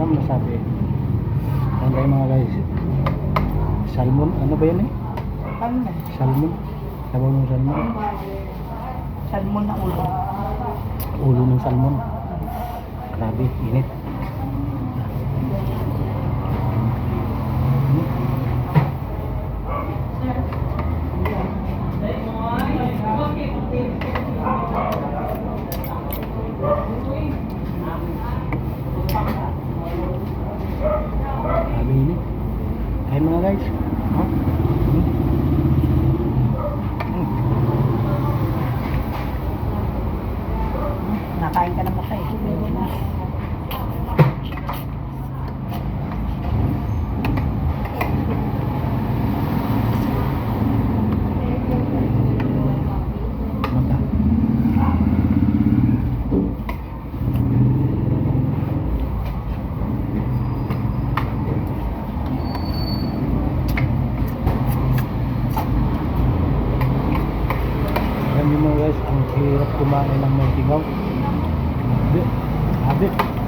Ano masabi? Ano kayo mga guys? Salmon, ano ba yan eh? Salmon. Salmon? Sabaw ng salmon? Salmon na ulo. Ulo ng salmon. Grabe, init. Grabe init. Kain mga guys. Huh? Nakain ka na ba kayo? Mata. Alam niyo mga guys, ang hirap kumain ng may tigaw. Grabe.